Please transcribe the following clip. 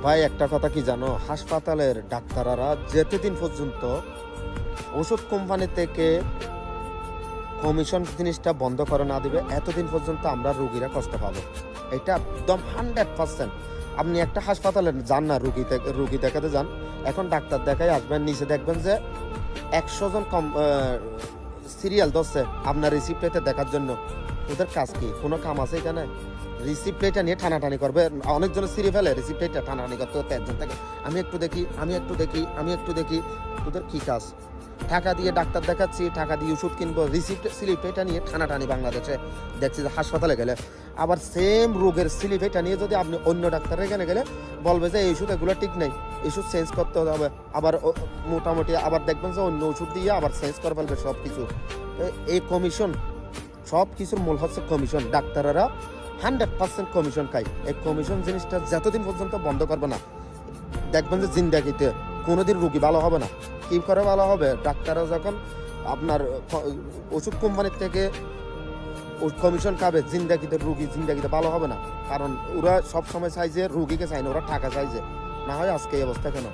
ভাই একটা কথা কি জানো, হাসপাতালের ডাক্তাররা যেতদিন পর্যন্ত ওষুধ কোম্পানি থেকে কমিশন জিনিসটা বন্ধ করে না দিবে এতদিন পর্যন্ত আমরা রোগীরা কষ্ট পাবো। এটা একদম 100%। আপনি একটা হাসপাতালে যান না, রুগী দেখাতে যান, এখন ডাক্তার দেখাই আসবেন, নিচে দেখবেন যে 100 জন কম সিরিয়াল ধরছে আপনার রিসিপ্ট প্লেটে দেখার জন্য। ওদের কাজ কি? কোনো কাম আছে এখানে? রিসিপ্ট প্লেটটা নিয়ে টানাটানি করবে, অনেকজনের সিঁড়ি ফেলে রিসিপ্ট প্লেটটা টানাটানি করতে হতে একজন থেকে আমি একটু দেখি। ওদের কি কাজ? টাকা দিয়ে ডাক্তার দেখাচ্ছি, টাকা দিয়ে ওষুধ কিনবো, রিসিপ্ট স্লিপ এটা নিয়ে টানাটানি বাংলাদেশে দেখছি যে হাসপাতালে গেলে আবার সেম রোগের স্লিপ এটা নিয়ে যদি আপনি অন্য ডাক্তারের এখানে গেলে বলবে যে এই ওষুধ এগুলো ঠিক নেই, ওষুধ চেঞ্জ করতে হবে, আবার মোটামুটি আবার দেখবেন যে অন্য ওষুধ দিয়ে আবার চেঞ্জ করে ফেলবে সব কিছু। এই কমিশন, সব কিছুর মূল হচ্ছে কমিশন। ডাক্তাররা 100% কমিশন খায়। এই কমিশন জিনিসটা যতদিন পর্যন্ত বন্ধ করবে না, দেখবেন যে জিন্দাগিতে কোনোদিন রুগী ভালো হবে না। কী করে ভালো হবে? ডাক্তাররা যখন আপনার ওষুধ কোম্পানির থেকে কমিশন খাবে, জিন্দাগিতে ভালো হবে না। কারণ ওরা সব সময় চাইছে রুগীকে চায় না, ওরা টাকা চাইছে। না হয় আজকে এই অবস্থা কেন?